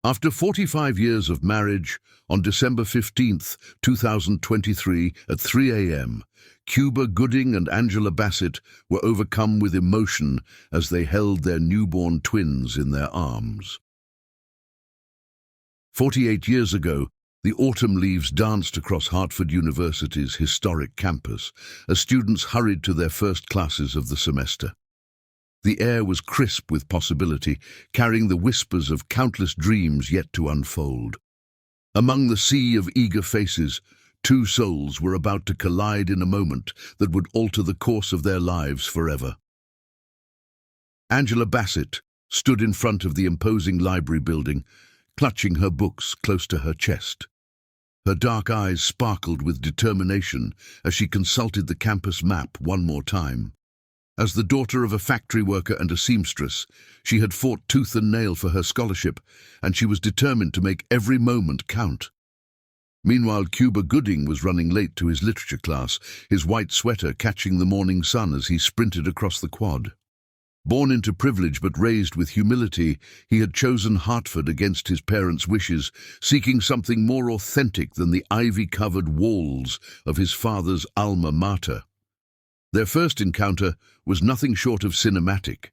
After 45 years of marriage, on December 15th, 2023, at 3 a.m., Cuba Gooding and Angela Bassett were overcome with emotion as they held their newborn twins in their arms. 48 years ago, the autumn leaves danced across Hartford University's historic campus as students hurried to their first classes of the semester. The air was crisp with possibility, carrying the whispers of countless dreams yet to unfold. Among the sea of eager faces, two souls were about to collide in a moment that would alter the course of their lives forever. Angela Bassett stood in front of the imposing library building, clutching her books close to her chest. Her dark eyes sparkled with determination as she consulted the campus map one more time. As the daughter of a factory worker and a seamstress, she had fought tooth and nail for her scholarship, and she was determined to make every moment count. Meanwhile, Cuba Gooding was running late to his literature class, his white sweater catching the morning sun as he sprinted across the quad. Born into privilege but raised with humility, he had chosen Hartford against his parents' wishes, seeking something more authentic than the ivy-covered walls of his father's alma mater. Their first encounter was nothing short of cinematic.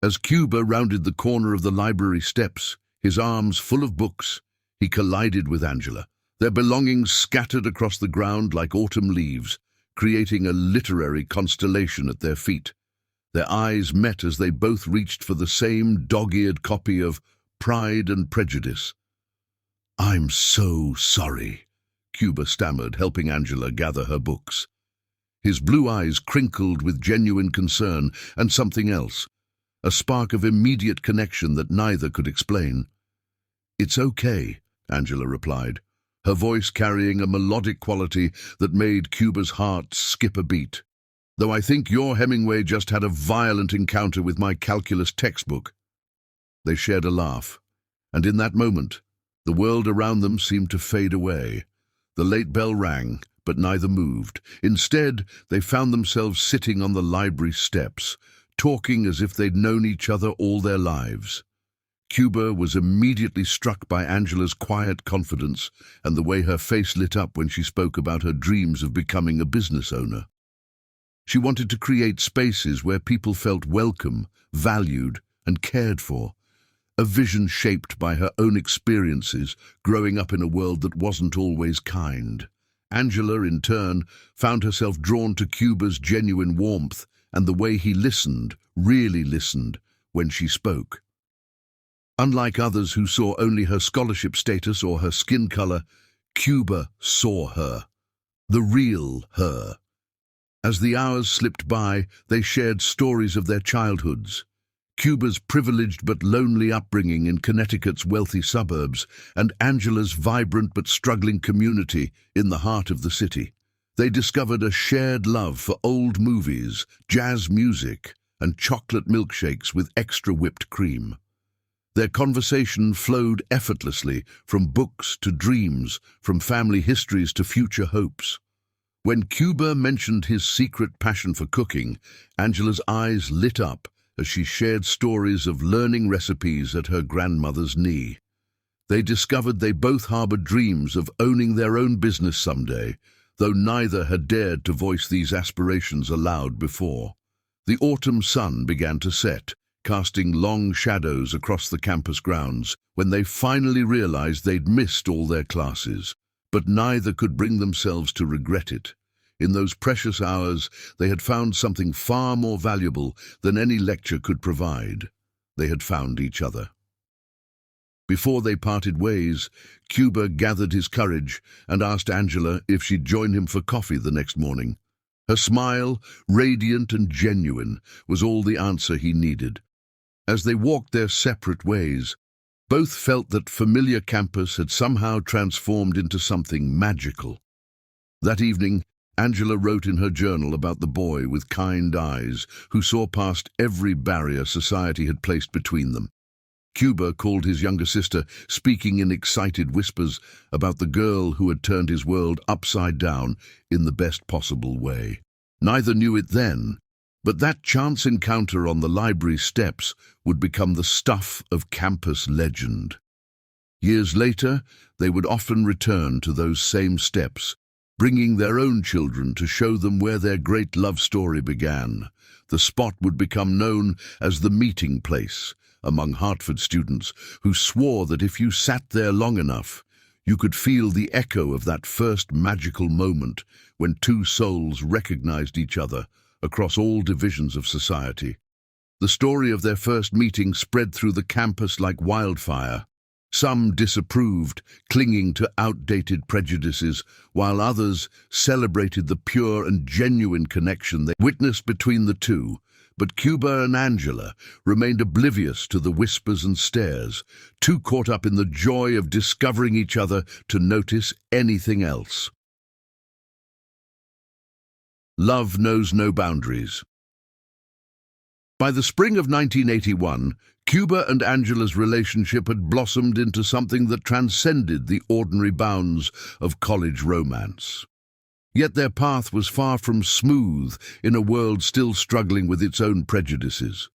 As Cuba rounded the corner of the library steps, his arms full of books, he collided with Angela, their belongings scattered across the ground like autumn leaves, creating a literary constellation at their feet. Their eyes met as they both reached for the same dog-eared copy of Pride and Prejudice. "I'm so sorry," Cuba stammered, helping Angela gather her books. His blue eyes crinkled with genuine concern and something else, a spark of immediate connection that neither could explain. "It's okay," Angela replied, her voice carrying a melodic quality that made Cuba's heart skip a beat. "Though I think your Hemingway just had a violent encounter with my calculus textbook." They shared a laugh, and in that moment, the world around them seemed to fade away. The late bell rang, but neither moved. Instead, they found themselves sitting on the library steps, talking as if they'd known each other all their lives. Cuba was immediately struck by Angela's quiet confidence and the way her face lit up when she spoke about her dreams of becoming a business owner. She wanted to create spaces where people felt welcome, valued, and cared for, a vision shaped by her own experiences growing up in a world that wasn't always kind. Angela, in turn, found herself drawn to Cuba's genuine warmth and the way he listened, really listened, when she spoke. Unlike others who saw only her scholarship status or her skin color, Cuba saw her, the real her. As the hours slipped by, they shared stories of their childhoods. Cuba's privileged but lonely upbringing in Connecticut's wealthy suburbs, and Angela's vibrant but struggling community in the heart of the city. They discovered a shared love for old movies, jazz music, and chocolate milkshakes with extra whipped cream. Their conversation flowed effortlessly, from books to dreams, from family histories to future hopes. When Cuba mentioned his secret passion for cooking, Angela's eyes lit up as she shared stories of learning recipes at her grandmother's knee. They discovered they both harbored dreams of owning their own business someday, though neither had dared to voice these aspirations aloud before. The autumn sun began to set, casting long shadows across the campus grounds, when they finally realized they'd missed all their classes. But neither could bring themselves to regret it. In those precious hours, they had found something far more valuable than any lecture could provide. They had found each other. Before they parted ways, Cuba gathered his courage and asked Angela if she'd join him for coffee the next morning. Her smile, radiant and genuine, was all the answer he needed. As they walked their separate ways, both felt that familiar campus had somehow transformed into something magical. That evening, Angela wrote in her journal about the boy with kind eyes who saw past every barrier society had placed between them. Cuba called his younger sister, speaking in excited whispers about the girl who had turned his world upside down in the best possible way. Neither knew it then, but that chance encounter on the library steps would become the stuff of campus legend. Years later, they would often return to those same steps, bringing their own children to show them where their great love story began. The spot would become known as the meeting place among Hartford students, who swore that if you sat there long enough, you could feel the echo of that first magical moment when two souls recognized each other across all divisions of society. The story of their first meeting spread through the campus like wildfire. Some disapproved, clinging to outdated prejudices, while others celebrated the pure and genuine connection they witnessed between the two. But Cuba and Angela remained oblivious to the whispers and stares, too caught up in the joy of discovering each other to notice anything else. Love knows no boundaries. By the spring of 1981, Cuba and Angela's relationship had blossomed into something that transcended the ordinary bounds of college romance. Yet their path was far from smooth in a world still struggling with its own prejudices.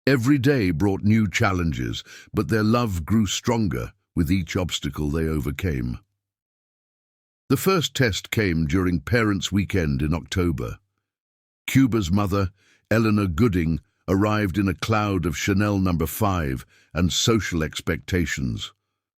Every day brought new challenges, but their love grew stronger with each obstacle they overcame. The first test came during Parents' Weekend in October. Cuba's mother, Eleanor Gooding, arrived in a cloud of Chanel No. 5 and social expectations,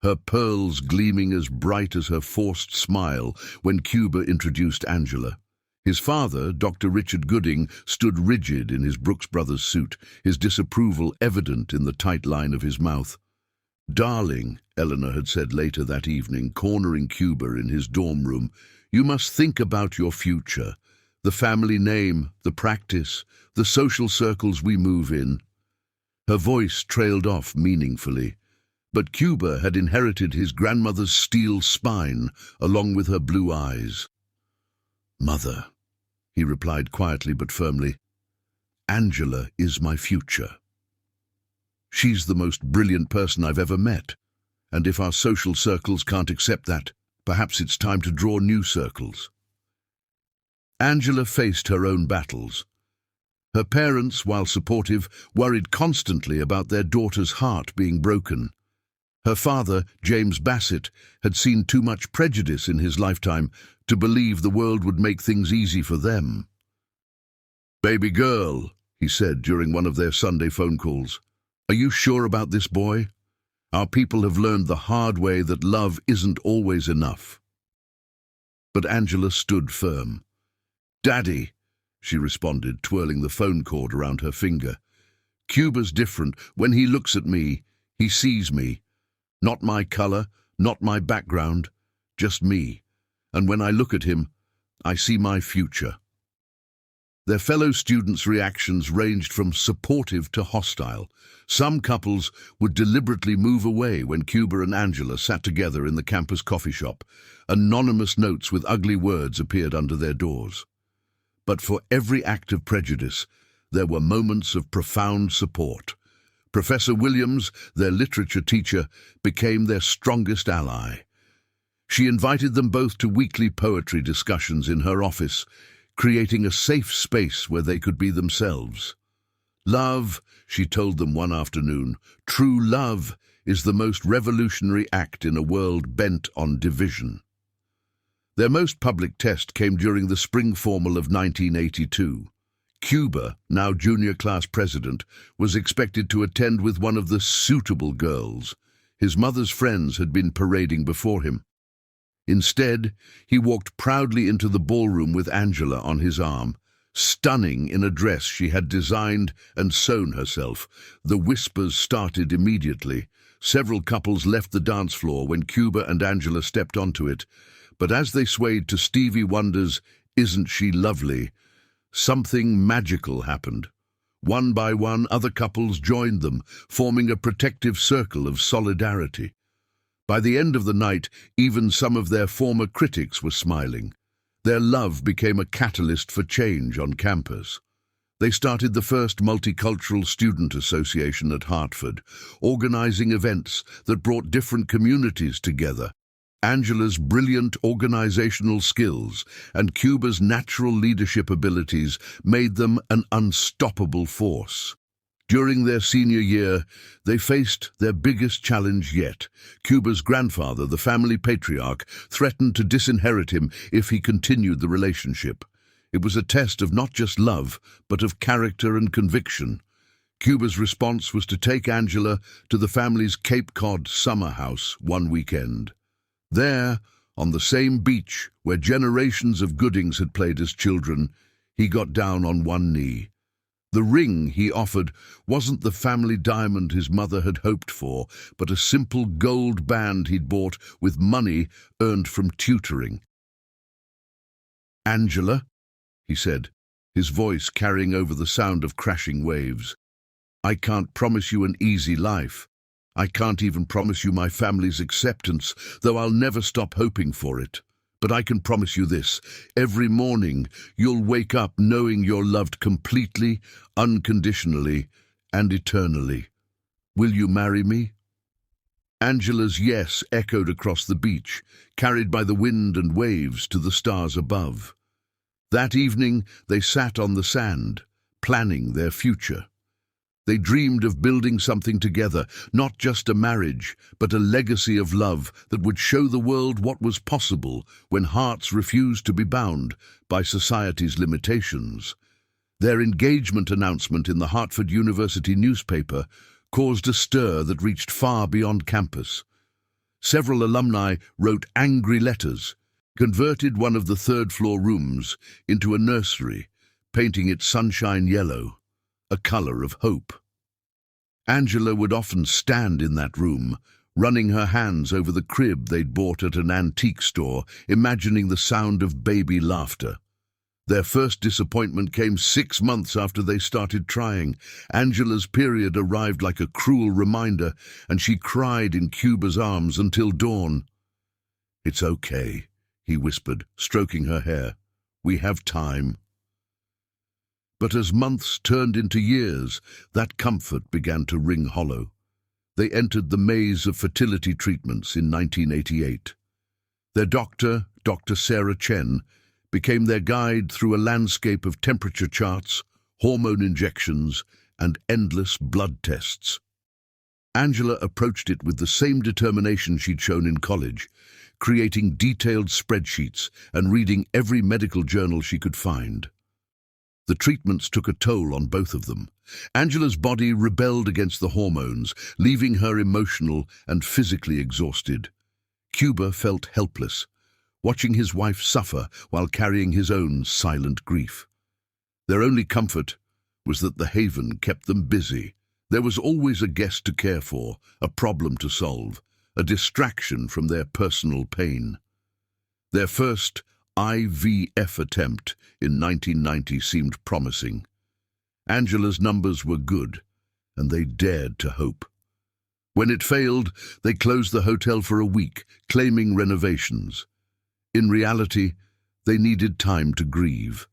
her pearls gleaming as bright as her forced smile when Cuba introduced Angela. His father, Dr. Richard Gooding, stood rigid in his Brooks Brothers suit, his disapproval evident in the tight line of his mouth. "Darling," Eleanor had said later that evening, cornering Cuba in his dorm room, "you must think about your future. The family name, the practice, the social circles we move in." Her voice trailed off meaningfully, but Cuba had inherited his grandmother's steel spine along with her blue eyes. "Mother," he replied quietly but firmly, "Angela is my future. She's the most brilliant person I've ever met, and if our social circles can't accept that, perhaps it's time to draw new circles." Angela faced her own battles. Her parents, while supportive, worried constantly about their daughter's heart being broken. Her father, James Bassett, had seen too much prejudice in his lifetime to believe the world would make things easy for them. "Baby girl," he said during one of their Sunday phone calls, "are you sure about this boy? Our people have learned the hard way that love isn't always enough." But Angela stood firm. "Daddy," she responded, twirling the phone cord around her finger. "Cuba's different. When he looks at me, he sees me. Not my color, not my background, just me. And when I look at him, I see my future." Their fellow students' reactions ranged from supportive to hostile. Some couples would deliberately move away when Cuba and Angela sat together in the campus coffee shop. Anonymous notes with ugly words appeared under their doors. But for every act of prejudice, there were moments of profound support. Professor Williams, their literature teacher, became their strongest ally. She invited them both to weekly poetry discussions in her office, creating a safe space where they could be themselves. "Love," she told them one afternoon, "true love is the most revolutionary act in a world bent on division." Their most public test came during the spring formal of 1982. Cuba, now junior class president, was expected to attend with one of the suitable girls. His mother's friends had been parading before him. Instead, he walked proudly into the ballroom with Angela on his arm, stunning in a dress she had designed and sewn herself. The whispers started immediately. Several couples left the dance floor when Cuba and Angela stepped onto it. But as they swayed to Stevie Wonder's "Isn't She Lovely?", something magical happened. One by one, other couples joined them, forming a protective circle of solidarity. By the end of the night, even some of their former critics were smiling. Their love became a catalyst for change on campus. They started the first multicultural student association at Hartford, organizing events that brought different communities together. Angela's brilliant organizational skills and Cuba's natural leadership abilities made them an unstoppable force. During their senior year, they faced their biggest challenge yet. Cuba's grandfather, the family patriarch, threatened to disinherit him if he continued the relationship. It was a test of not just love, but of character and conviction. Cuba's response was to take Angela to the family's Cape Cod summer house one weekend. There, on the same beach where generations of Goodings had played as children, he got down on one knee. The ring he offered wasn't the family diamond his mother had hoped for, but a simple gold band he'd bought with money earned from tutoring. "Angela," he said, his voice carrying over the sound of crashing waves, "I can't promise you an easy life. I can't even promise you my family's acceptance, though I'll never stop hoping for it. But I can promise you this: every morning you'll wake up knowing you're loved completely, unconditionally, and eternally. Will you marry me?" Angela's yes echoed across the beach, carried by the wind and waves to the stars above. That evening they sat on the sand, planning their future. They dreamed of building something together, not just a marriage, but a legacy of love that would show the world what was possible when hearts refused to be bound by society's limitations. Their engagement announcement in the Hartford University newspaper caused a stir that reached far beyond campus. Several alumni wrote angry letters, converted one of the third-floor rooms into a nursery, painting it sunshine yellow, a color of hope. Angela would often stand in that room, running her hands over the crib they'd bought at an antique store, imagining the sound of baby laughter. Their first disappointment came 6 months after they started trying. Angela's period arrived like a cruel reminder, and she cried in Cuba's arms until dawn. "It's okay," he whispered, stroking her hair. "We have time." But as months turned into years, that comfort began to ring hollow. They entered the maze of fertility treatments in 1988. Their doctor, Dr. Sarah Chen, became their guide through a landscape of temperature charts, hormone injections, and endless blood tests. Angela approached it with the same determination she'd shown in college, creating detailed spreadsheets and reading every medical journal she could find. The treatments took a toll on both of them. Angela's body rebelled against the hormones, leaving her emotional and physically exhausted. Cuba felt helpless, watching his wife suffer while carrying his own silent grief. Their only comfort was that the Haven kept them busy. There was always a guest to care for, a problem to solve, a distraction from their personal pain. Their first IVF attempt in 1990 seemed promising. Angela's numbers were good, and they dared to hope. When it failed, they closed the hotel for a week, claiming renovations. In reality, they needed time to grieve.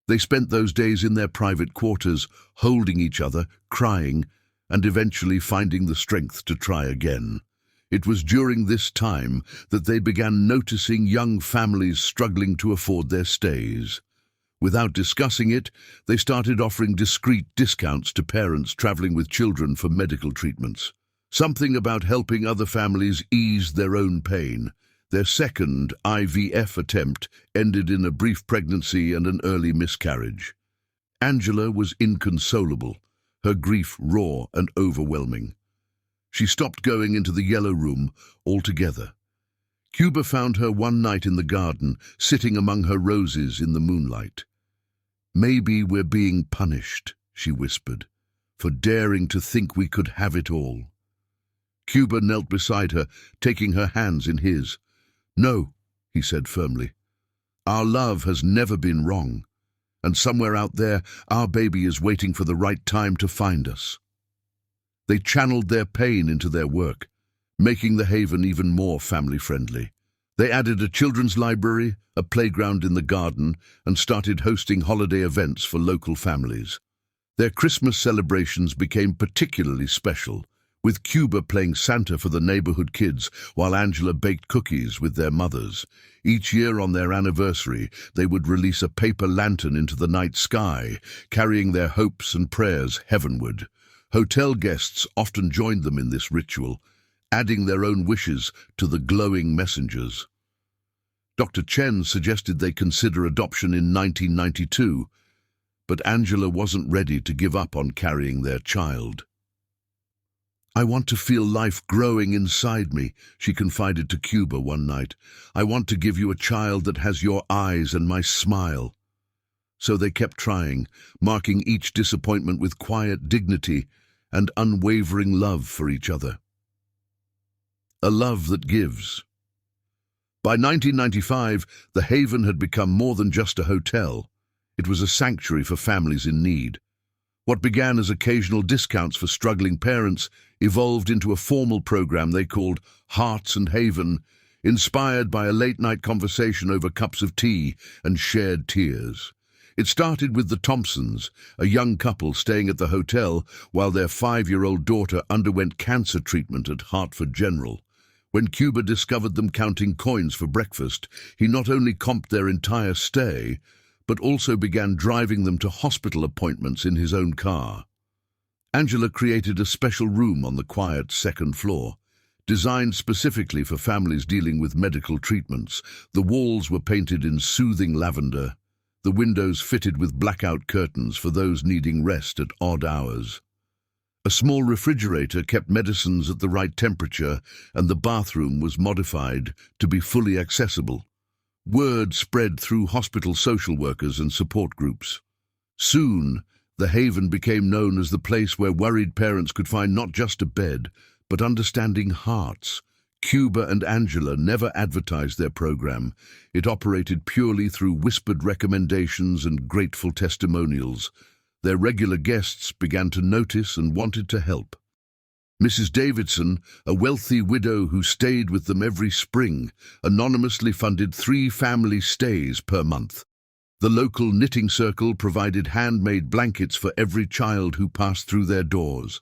They spent those days in their private quarters, holding each other, crying, and eventually finding the strength to try again. It was during this time that they began noticing young families struggling to afford their stays. Without discussing it, they started offering discreet discounts to parents traveling with children for medical treatments. Something about helping other families ease their own pain. Their second IVF attempt ended in a brief pregnancy and an early miscarriage. Angela was inconsolable, her grief raw and overwhelming. She stopped going into the yellow room altogether. Cuba found her one night in the garden, sitting among her roses in the moonlight. "Maybe we're being punished," she whispered, "for daring to think we could have it all." Cuba knelt beside her, taking her hands in his. "No," he said firmly. "Our love has never been wrong, and somewhere out there, our baby is waiting for the right time to find us." They channeled their pain into their work, making the Haven even more family-friendly. They added a children's library, a playground in the garden, and started hosting holiday events for local families. Their Christmas celebrations became particularly special, with Cuba playing Santa for the neighborhood kids while Angela baked cookies with their mothers. Each year on their anniversary, they would release a paper lantern into the night sky, carrying their hopes and prayers heavenward. Hotel guests often joined them in this ritual, adding their own wishes to the glowing messengers. Dr. Chen suggested they consider adoption in 1992, but Angela wasn't ready to give up on carrying their child. "I want to feel life growing inside me," she confided to Cuba one night. "I want to give you a child that has your eyes and my smile." So they kept trying, marking each disappointment with quiet dignity and unwavering love for each other. A love that gives. By 1995, the Haven had become more than just a hotel. It was a sanctuary for families in need. What began as occasional discounts for struggling parents evolved into a formal program they called Hearts and Haven, inspired by a late-night conversation over cups of tea and shared tears. It started with the Thompsons, a young couple staying at the hotel while their 5-year-old daughter underwent cancer treatment at Hartford General. When Cuba discovered them counting coins for breakfast, he not only comped their entire stay, but also began driving them to hospital appointments in his own car. Angela created a special room on the quiet second floor, designed specifically for families dealing with medical treatments. The walls were painted in soothing lavender, the windows fitted with blackout curtains for those needing rest at odd hours. A small refrigerator kept medicines at the right temperature, and the bathroom was modified to be fully accessible. Word spread through hospital social workers and support groups. Soon, the Haven became known as the place where worried parents could find not just a bed, but understanding hearts. Cuba and Angela never advertised their program. It operated purely through whispered recommendations and grateful testimonials. Their regular guests began to notice and wanted to help. Mrs. Davidson, a wealthy widow who stayed with them every spring, anonymously funded 3 family stays per month. The local knitting circle provided handmade blankets for every child who passed through their doors.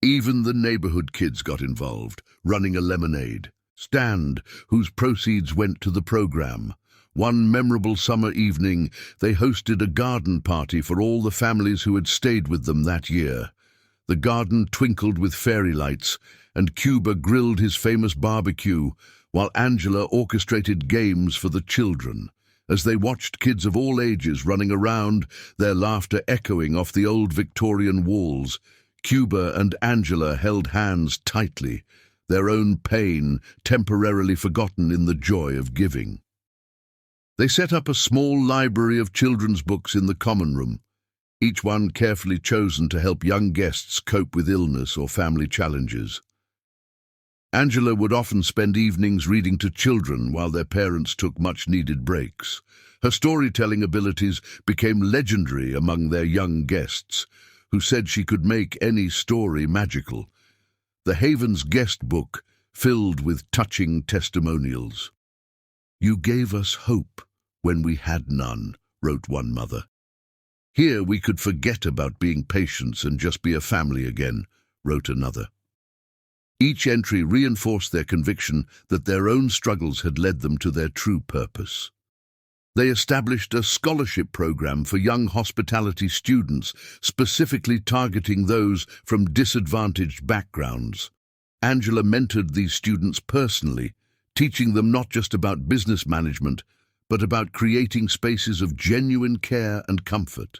Even the neighborhood kids got involved, running a lemonade stand whose proceeds went to the program. One memorable summer evening, they hosted a garden party for all the families who had stayed with them that year. The garden twinkled with fairy lights, and Cuba grilled his famous barbecue, while Angela orchestrated games for the children. As they watched kids of all ages running around, their laughter echoing off the old Victorian walls, Cuba and Angela held hands tightly, their own pain temporarily forgotten in the joy of giving. They set up a small library of children's books in the common room, each one carefully chosen to help young guests cope with illness or family challenges. Angela would often spend evenings reading to children while their parents took much-needed breaks. Her storytelling abilities became legendary among their young guests, who said she could make any story magical. The Haven's guest book filled with touching testimonials. "You gave us hope when we had none," wrote one mother. "Here we could forget about being patients and just be a family again," wrote another. Each entry reinforced their conviction that their own struggles had led them to their true purpose. They established a scholarship program for young hospitality students, specifically targeting those from disadvantaged backgrounds. Angela mentored these students personally, teaching them not just about business management, but about creating spaces of genuine care and comfort.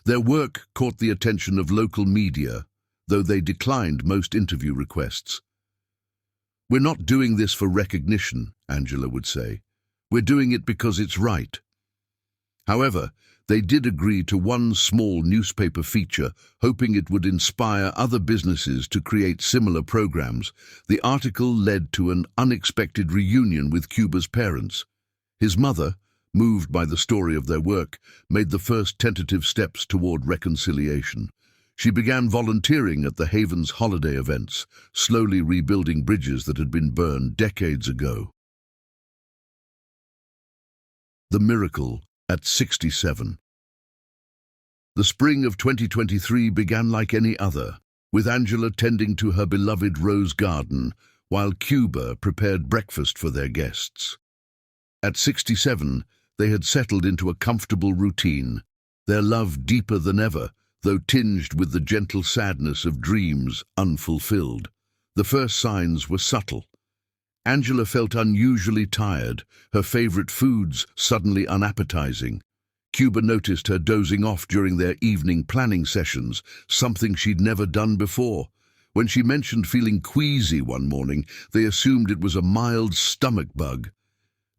Their work caught the attention of local media, though they declined most interview requests. "We're not doing this for recognition," Angela would say. "We're doing it because it's right." However, they did agree to one small newspaper feature, hoping it would inspire other businesses to create similar programs. The article led to an unexpected reunion with Cuba's parents. His mother, moved by the story of their work, made the first tentative steps toward reconciliation. She began volunteering at the Haven's holiday events, slowly rebuilding bridges that had been burned decades ago. The miracle at 67. The spring of 2023 began like any other, with Angela tending to her beloved rose garden, while Cuba prepared breakfast for their guests. At 67, they had settled into a comfortable routine, their love deeper than ever, though tinged with the gentle sadness of dreams unfulfilled. The first signs were subtle. Angela felt unusually tired, her favorite foods suddenly unappetizing. Cuba noticed her dozing off during their evening planning sessions, something she'd never done before. When she mentioned feeling queasy one morning, they assumed it was a mild stomach bug.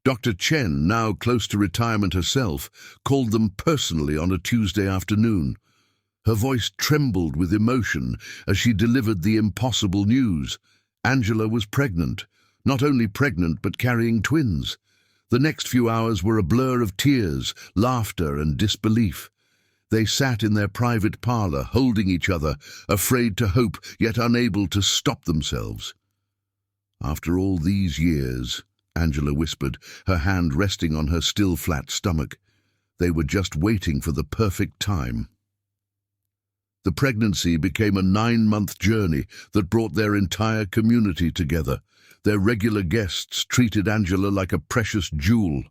Dr. Chen, now close to retirement herself, called them personally on a Tuesday afternoon. Her voice trembled with emotion as she delivered the impossible news. Angela was pregnant. Not only pregnant, but carrying twins. The next few hours were a blur of tears, laughter, and disbelief. They sat in their private parlor, holding each other, afraid to hope, yet unable to stop themselves. "After all these years," Angela whispered, her hand resting on her still flat stomach, "they were just waiting for the perfect time." The pregnancy became a 9-month journey that brought their entire community together. Their regular guests treated Angela like a precious jewel,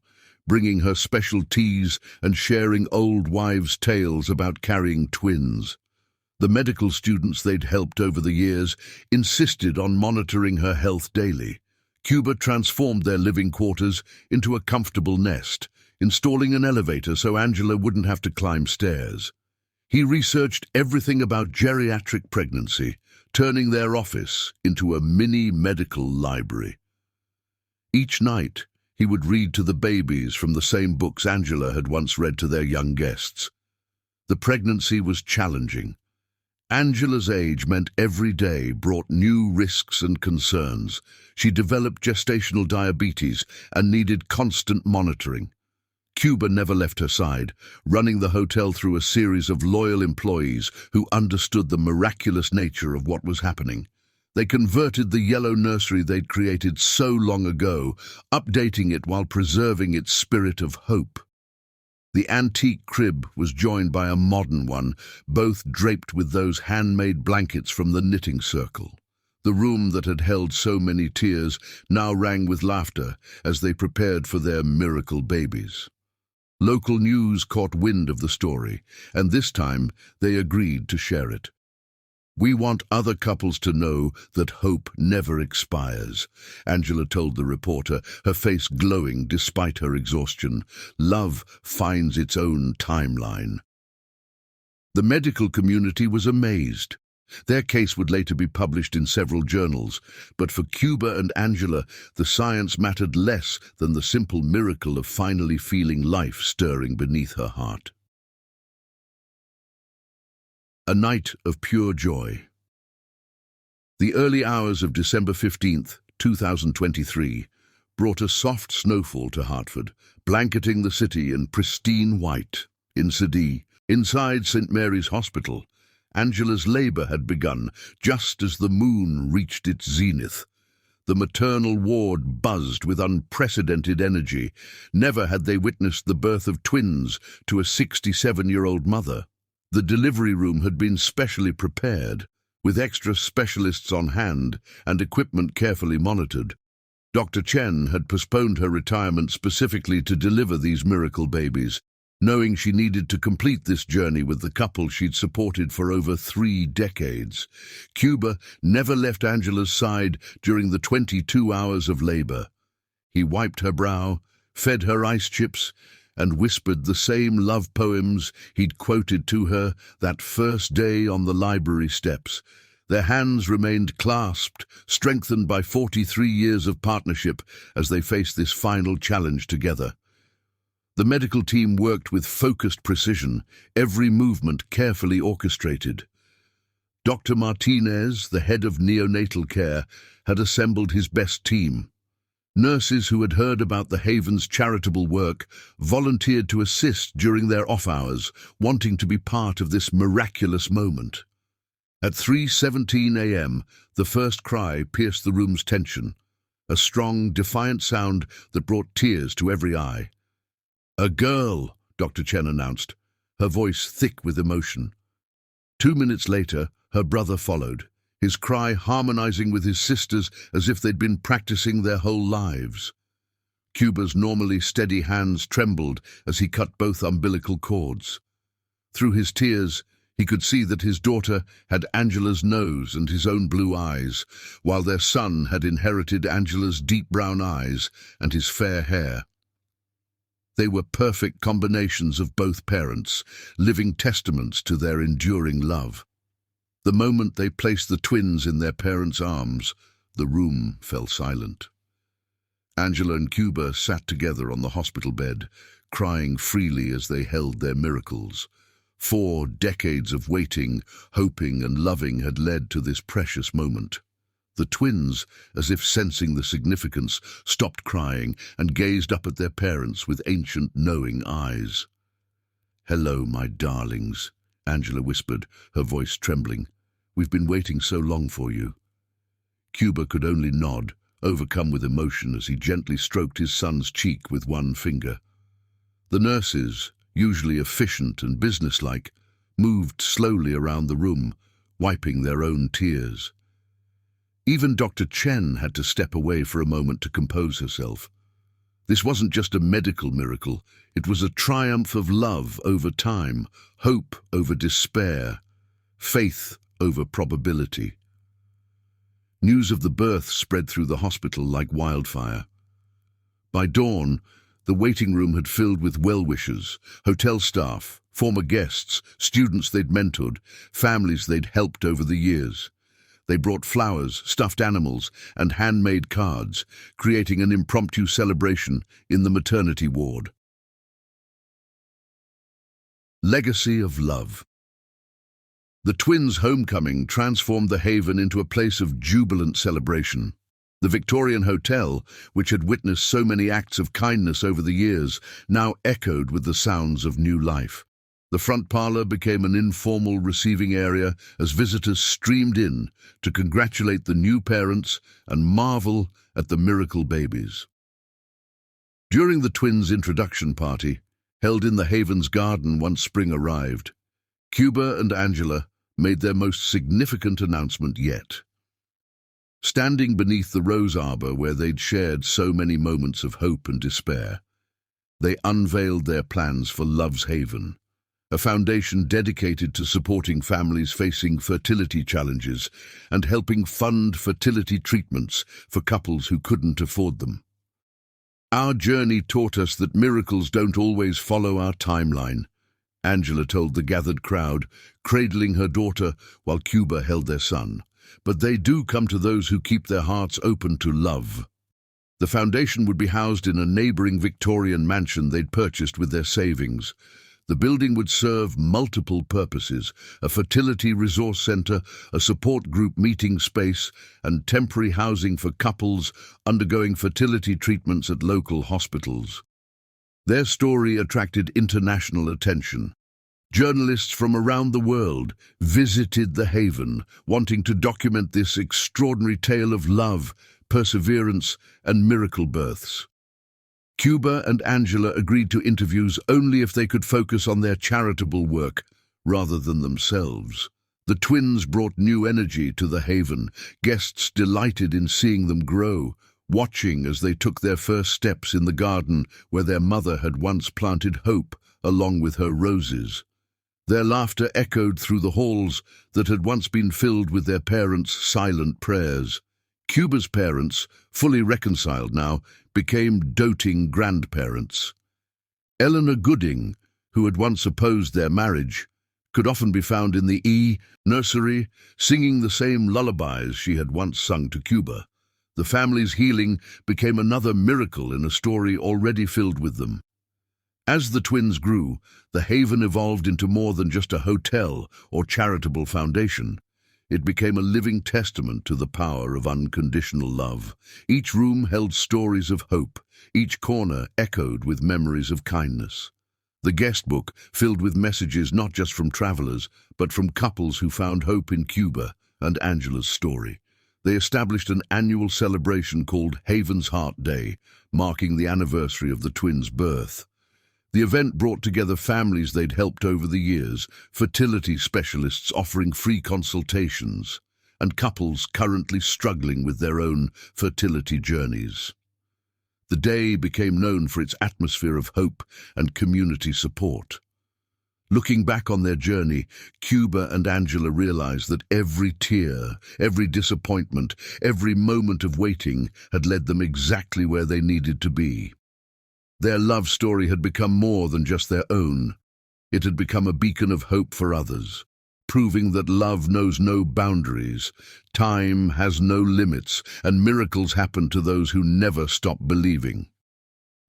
bringing her special teas and sharing old wives' tales about carrying twins. The medical students they'd helped over the years insisted on monitoring her health daily. Cuba transformed their living quarters into a comfortable nest, installing an elevator so Angela wouldn't have to climb stairs. He researched everything about geriatric pregnancy, turning their office into a mini medical library. Each night, he would read to the babies from the same books Angela had once read to their young guests. The pregnancy was challenging. Angela's age meant every day brought new risks and concerns. She developed gestational diabetes and needed constant monitoring. Cuba never left her side, running the hotel through a series of loyal employees who understood the miraculous nature of what was happening. They converted the yellow nursery they'd created so long ago, updating it while preserving its spirit of hope. The antique crib was joined by a modern one, both draped with those handmade blankets from the knitting circle. The room that had held so many tears now rang with laughter as they prepared for their miracle babies. Local news caught wind of the story, and this time they agreed to share it. "We want other couples to know that hope never expires," Angela told the reporter, her face glowing despite her exhaustion. "Love finds its own timeline." The medical community was amazed. Their case would later be published in several journals, but for Cuba and Angela, the science mattered less than the simple miracle of finally feeling life stirring beneath her heart. A night of pure joy. The early hours of December 15th, 2023, brought a soft snowfall to Hartford, blanketing the city in pristine white. In Cedille, inside St. Mary's Hospital, Angela's labor had begun just as the moon reached its zenith. The maternal ward buzzed with unprecedented energy. Never had they witnessed the birth of twins to a 67-year-old mother. The delivery room had been specially prepared, with extra specialists on hand and equipment carefully monitored. Dr. Chen had postponed her retirement specifically to deliver these miracle babies, knowing she needed to complete this journey with the couple she'd supported for over 3 decades. Cuba never left Angela's side during the 22 hours of labor. He wiped her brow, fed her ice chips, and whispered the same love poems he'd quoted to her that first day on the library steps. Their hands remained clasped, strengthened by 43 years of partnership as they faced this final challenge together. The medical team worked with focused precision, every movement carefully orchestrated. Dr. Martinez, the head of neonatal care, had assembled his best team. Nurses who had heard about the Haven's charitable work volunteered to assist during their off hours, wanting to be part of this miraculous moment. At 3:17 a.m., the first cry pierced the room's tension, a strong, defiant sound that brought tears to every eye. "A girl," Dr. Chen announced, her voice thick with emotion. 2 minutes later, Her brother followed, his cry harmonizing with his sister's as if they'd been practicing their whole lives. Cuba's normally steady hands trembled as he cut both umbilical cords. Through his tears, he could see that his daughter had Angela's nose and his own blue eyes, while their son had inherited Angela's deep brown eyes and his fair hair. They were perfect combinations of both parents, living testaments to their enduring love. The moment they placed the twins in their parents' arms, the room fell silent. Angela and Cuba sat together on the hospital bed, crying freely as they held their miracles. 4 decades of waiting, hoping and loving had led to this precious moment. The twins, as if sensing the significance, stopped crying and gazed up at their parents with ancient, knowing eyes. "Hello, my darlings," Angela whispered, her voice trembling. "We've been waiting so long for you." Cuba could only nod, overcome with emotion as he gently stroked his son's cheek with one finger. The nurses, usually efficient and businesslike, moved slowly around the room, wiping their own tears. Even Dr. Chen had to step away for a moment to compose herself. This wasn't just a medical miracle, it was a triumph of love over time, hope over despair, faith over probability. News of the birth spread through the hospital like wildfire. By dawn, the waiting room had filled with well-wishers, hotel staff, former guests, students they'd mentored, families they'd helped over the years. They brought flowers, stuffed animals, and handmade cards, creating an impromptu celebration in the maternity ward. Legacy of love. The twins' homecoming transformed the Haven into a place of jubilant celebration. The Victorian Hotel, which had witnessed so many acts of kindness over the years, now echoed with the sounds of new life. The front parlour became an informal receiving area as visitors streamed in to congratulate the new parents and marvel at the miracle babies. During the twins' introduction party, held in the Haven's garden once spring arrived, Cuba and Angela made their most significant announcement yet. Standing beneath the rose arbor where they'd shared so many moments of hope and despair, they unveiled their plans for Love's Haven, a foundation dedicated to supporting families facing fertility challenges and helping fund fertility treatments for couples who couldn't afford them. "Our journey taught us that miracles don't always follow our timeline," Angela told the gathered crowd, cradling her daughter while Cuba held their son. "But they do come to those who keep their hearts open to love." The foundation would be housed in a neighbouring Victorian mansion they'd purchased with their savings. The building would serve multiple purposes: a fertility resource centre, a support group meeting space, and temporary housing for couples undergoing fertility treatments at local hospitals. Their story attracted international attention. Journalists from around the world visited the Haven, wanting to document this extraordinary tale of love, perseverance, and miracle births. Cuba and Angela agreed to interviews only if they could focus on their charitable work rather than themselves. The twins brought new energy to the Haven, guests delighted in seeing them grow, watching as they took their first steps in the garden where their mother had once planted hope along with her roses. Their laughter echoed through the halls that had once been filled with their parents' silent prayers. Cuba's parents, fully reconciled now, became doting grandparents. Eleanor Gooding, who had once opposed their marriage, could often be found in the nursery, singing the same lullabies she had once sung to Cuba. The family's healing became another miracle in a story already filled with them. As the twins grew, the Haven evolved into more than just a hotel or charitable foundation. It became a living testament to the power of unconditional love. Each room held stories of hope, each corner echoed with memories of kindness. The guest book filled with messages not just from travelers, but from couples who found hope in Cuba and Angela's story. They established an annual celebration called Haven's Heart Day, marking the anniversary of the twins' birth. The event brought together families they'd helped over the years, fertility specialists offering free consultations, and couples currently struggling with their own fertility journeys. The day became known for its atmosphere of hope and community support. Looking back on their journey, Cuba and Angela realized that every tear, every disappointment, every moment of waiting had led them exactly where they needed to be. Their love story had become more than just their own. It had become a beacon of hope for others, proving that love knows no boundaries, time has no limits, and miracles happen to those who never stop believing.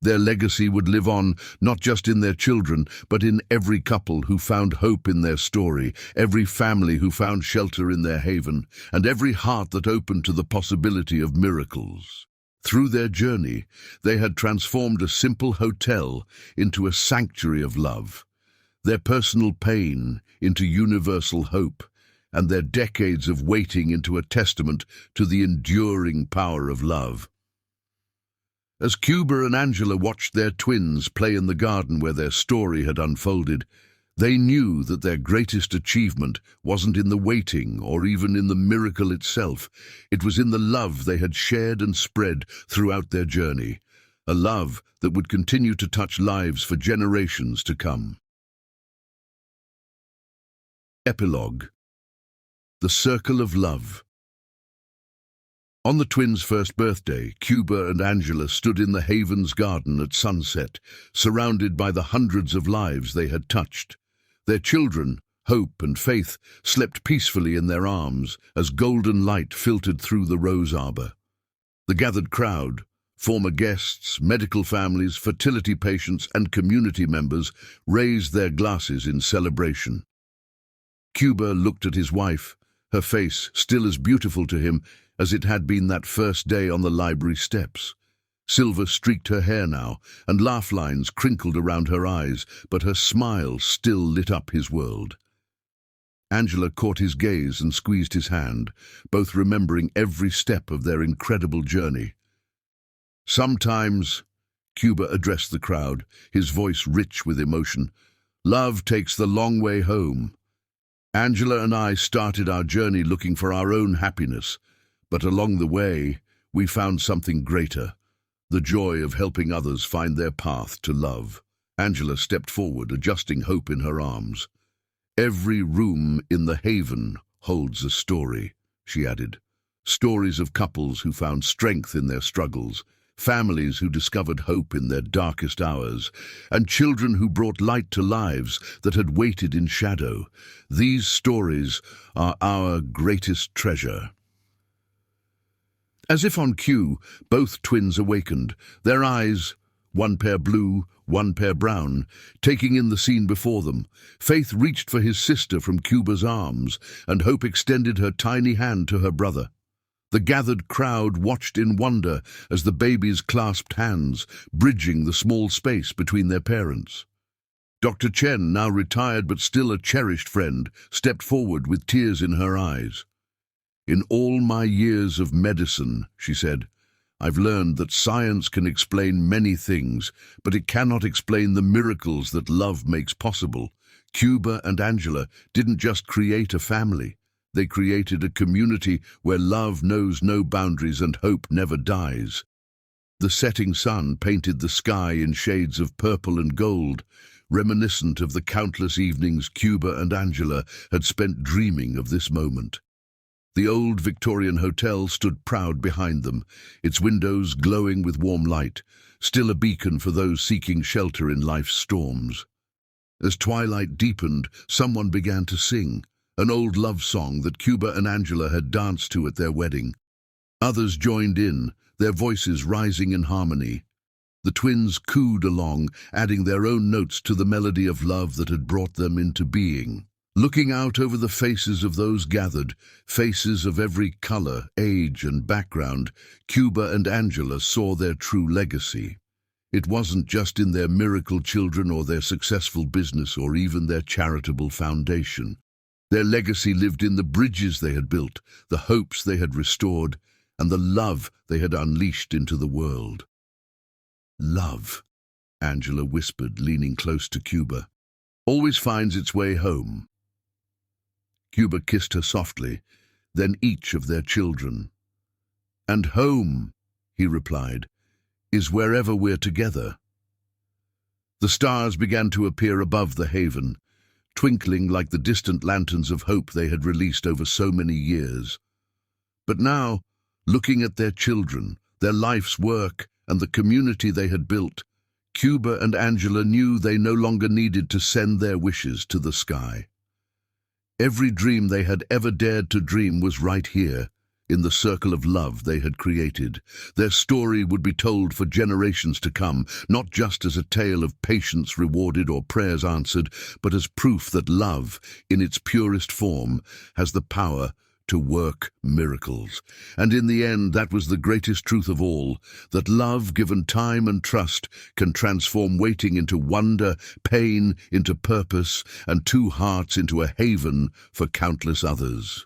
Their legacy would live on, not just in their children, but in every couple who found hope in their story, every family who found shelter in their haven, and every heart that opened to the possibility of miracles. Through their journey, they had transformed a simple hotel into a sanctuary of love, their personal pain into universal hope, and their decades of waiting into a testament to the enduring power of love. As Cuba and Angela watched their twins play in the garden where their story had unfolded, they knew that their greatest achievement wasn't in the waiting or even in the miracle itself. It was in the love they had shared and spread throughout their journey, a love that would continue to touch lives for generations to come. Epilogue. The Circle of Love. On the twins' first birthday, Cuba and Angela stood in the Haven's garden at sunset, surrounded by the hundreds of lives they had touched. Their children, Hope and Faith, slept peacefully in their arms as golden light filtered through the rose arbor. The gathered crowd, former guests, medical families, fertility patients, and community members raised their glasses in celebration. Cuba looked at his wife, her face still as beautiful to him as it had been that first day on the library steps. Silver streaked her hair now, and laugh lines crinkled around her eyes, but her smile still lit up his world. Angela caught his gaze and squeezed his hand, both remembering every step of their incredible journey. Sometimes, Cuba addressed the crowd, his voice rich with emotion, love takes the long way home. Angela and I started our journey looking for our own happiness, but along the way, we found something greater, the joy of helping others find their path to love. Angela stepped forward, adjusting Hope in her arms. Every room in the Haven holds a story, she added. Stories of couples who found strength in their struggles, families who discovered hope in their darkest hours, and children who brought light to lives that had waited in shadow. These stories are our greatest treasure. As if on cue, both twins awakened, their eyes, one pair blue, one pair brown, taking in the scene before them. Faith reached for his sister from Cuba's arms, and Hope extended her tiny hand to her brother. The gathered crowd watched in wonder as the babies clasped hands, bridging the small space between their parents. Dr. Chen, now retired but still a cherished friend, stepped forward with tears in her eyes. In all my years of medicine, she said, I've learned that science can explain many things, but it cannot explain the miracles that love makes possible. Cuba and Angela didn't just create a family. They created a community where love knows no boundaries and hope never dies. The setting sun painted the sky in shades of purple and gold, reminiscent of the countless evenings Cuba and Angela had spent dreaming of this moment. The old Victorian hotel stood proud behind them, its windows glowing with warm light, still a beacon for those seeking shelter in life's storms. As twilight deepened, someone began to sing, an old love song that Cuba and Angela had danced to at their wedding. Others joined in, their voices rising in harmony. The twins cooed along, adding their own notes to the melody of love that had brought them into being. Looking out over the faces of those gathered, faces of every color, age, and background, Cuba and Angela saw their true legacy. It wasn't just in their miracle children or their successful business or even their charitable foundation. Their legacy lived in the bridges they had built, the hopes they had restored, and the love they had unleashed into the world. Love. Angela whispered, leaning close to Cuba. Always finds its way home. Cuba kissed her softly, then each of their children. And home, he replied, is wherever we're together. The stars began to appear above the haven, twinkling like the distant lanterns of hope they had released over so many years. But now, looking at their children, their life's work, and the community they had built, Cuba and Angela knew they no longer needed to send their wishes to the sky. Every dream they had ever dared to dream was right here, in the circle of love they had created. Their story would be told for generations to come, not just as a tale of patience rewarded or prayers answered, but as proof that love, in its purest form, has the power to work miracles. And in the end, that was the greatest truth of all, that love given time and trust can transform waiting into wonder, pain into purpose, and two hearts into a haven for countless others.